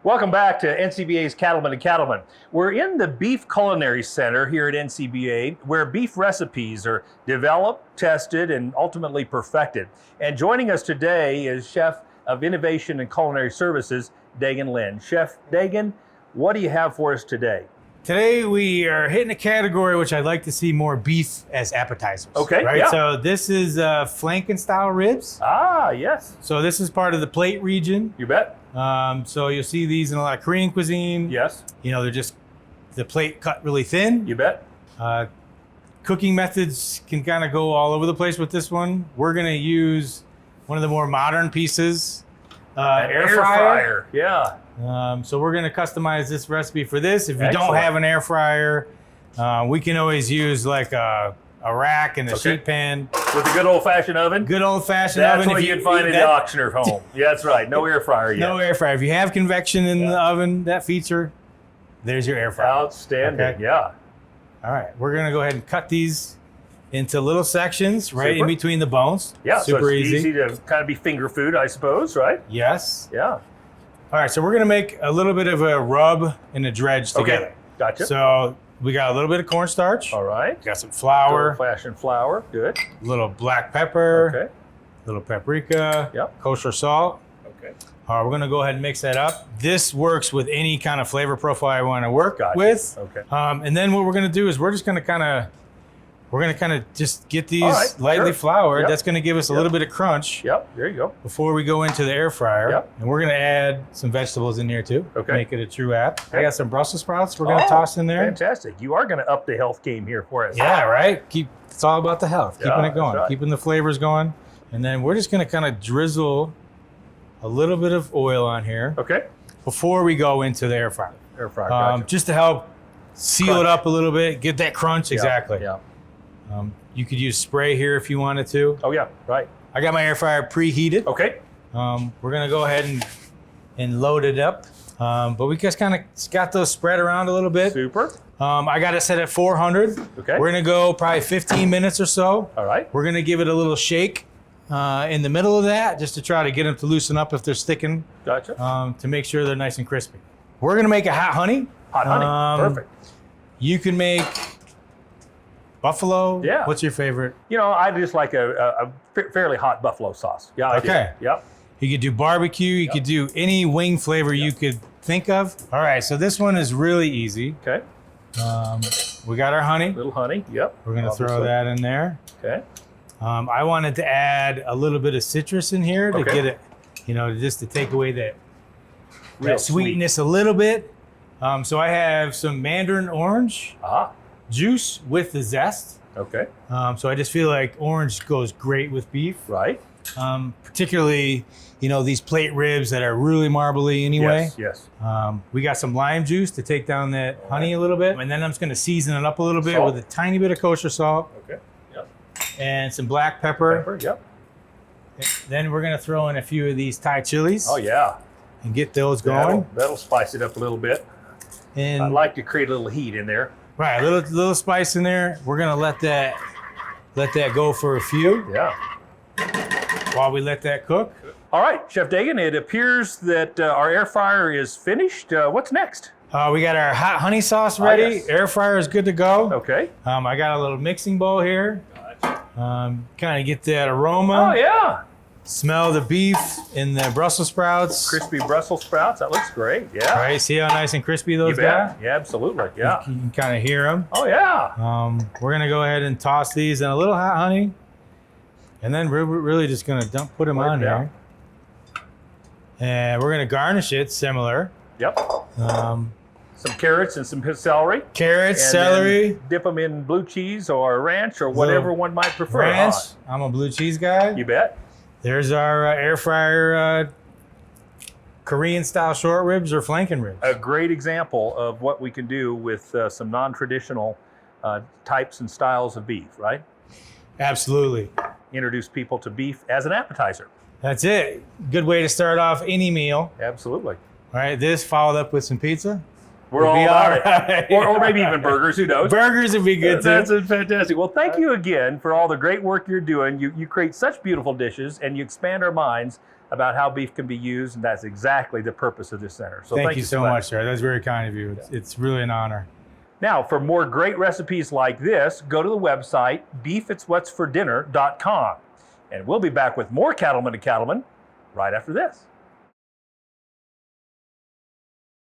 Welcome back to NCBA's Cattlemen and Cattlemen. We're in the Beef Culinary Center here at NCBA, where beef recipes are developed, tested, and ultimately perfected. And joining us today is Chef of Innovation and Culinary Services, Dagan Lynn. Chef Dagan, what do you have for us today? Today we are hitting a category which I'd like to see more beef as appetizers. Okay, right? yeah. So this is flanken style ribs. Ah, yes. So this is part of the plate region. You bet. So you'll see these in a lot of Korean cuisine. Yes. You know, they're just the plate cut really thin. You bet. Cooking methods can kind of go all over the place with this one. We're going to use one of the more modern pieces, air fryer. Yeah. So we're going to customize this recipe for this. If you Excellent. don't have an air fryer, we can always use like a rack and a sheet pan. With a good old-fashioned oven? Good old-fashioned That's oven. what you'd find in the auctioneer home. Yeah, that's right. No air fryer yet. No air fryer. If you have convection in the oven, that feature, there's your air fryer. Outstanding, Okay. yeah. All right, we're going to go ahead and cut these into little sections right Super. in between the bones. Yeah, Super so it's easy. easy to kind of be finger food, I suppose, right? Yes. Yeah. All right, so we're going to make a little bit of a rub and a dredge together. Okay, gotcha. So we got a little bit of cornstarch. All right. Got some flour. Old-fashioned flour, good. A little black pepper. Okay. Little paprika. Yep. Kosher salt. Okay. All right, we're going to go ahead and mix that up. This works with any kind of flavor profile I want to work Gotcha. with. Okay. And then what we're going to do is we're just going to kind of just get these All right, lightly sure. floured. Yep. That's going to give us a Yep. little bit of crunch Yep, there you go. before we go into the air fryer. Yep. And we're going to add some vegetables in here too. Okay. Make it a true app. I Okay. got some Brussels sprouts we're going to toss in there. Fantastic. You are going to up the health game here for us. Yeah, right? It's all about the health. Yeah, Keeping it that's going. right. Keeping the flavors going. And then we're just going to kind of drizzle a little bit of oil on here Okay. before we go into the air fryer. Air fryer, gotcha. Just to help seal Crunch. it up a little bit, get that crunch. Yeah, Exactly. Yeah. You could use spray here if you wanted to. Oh, yeah, right. I got my air fryer preheated. Okay. We're gonna go ahead and load it up. But we just kind of got those spread around a little bit. Super. I got it set at 400. Okay. We're gonna go probably 15 minutes or so. All right. We're gonna give it a little shake in the middle of that, just to try to get them to loosen up if they're sticking, Gotcha. to make sure they're nice and crispy. We're gonna make a hot honey. Hot honey. Perfect. You can make buffalo. Yeah. What's your favorite? You know, I just like a fairly hot buffalo sauce. Yeah. I do. Okay. Yep. You could do barbecue. You could do any wing flavor you could think of. All right, so this one is really easy. Okay. We got our honey. Little honey. Yep. We're gonna throw Obviously. that in there. Okay. I wanted to add a little bit of citrus in here to Okay. get it, just to take away that Real sweetness a little bit. So I have some mandarin orange Ah. juice with the zest. Okay. So I just feel like orange goes great with beef. Right. Particularly, these plate ribs that are really marbly anyway. Yes. Yes. We got some lime juice to take down that honey a little bit. And then I'm just going to season it up a little bit Salt. with a tiny bit of kosher salt Okay. Yep. and some black pepper. Pepper. Yep. Then we're going to throw in a few of these Thai chilies Oh yeah. and get those going. That'll spice it up a little bit. And I like to create a little heat in there. right, a little spice in there. We're going to let that go for a few Yeah. while we let that cook. All right, Chef Dagan, it appears that our air fryer is finished. What's next? We got our hot honey sauce ready. yes. Air fryer is good to go. Okay. I got a little mixing bowl here. Kind of get that aroma. Oh, yeah. Smell the beef and the Brussels sprouts. Crispy Brussels sprouts. That looks great. Yeah. Right, see how nice and crispy You those bet. got? Yeah, absolutely. Yeah. You can kind of hear them. Oh, yeah. We're gonna go ahead and toss these in a little hot honey, and then we're really just gonna put them on down. here, and we're gonna garnish it similar. Yep. Um, Some carrots and some celery. carrots, And celery, then dip them in blue cheese or ranch or whatever Little one might prefer. ranch. Ah, I'm a blue cheese guy. you bet. There's our air fryer Korean style short ribs or flanken ribs. A great example of what we can do with some non-traditional types and styles of beef, right? Absolutely. Introduce people to beef as an appetizer. That's it. Good way to start off any meal. Absolutely. All right, this followed up with some pizza. We're all Would be about it. right. Or maybe even burgers, who knows? Burgers would be good too. That's fantastic. Well, thank you again for all the great work you're doing. You create such beautiful dishes and you expand our minds about how beef can be used, and that's exactly the purpose of this center. So thank you so much, sir. That's very kind of you. It's really an honor. Now, for more great recipes like this, go to the website beefitswhatsfordinner.com. And we'll be back with more Cattlemen to Cattlemen right after this.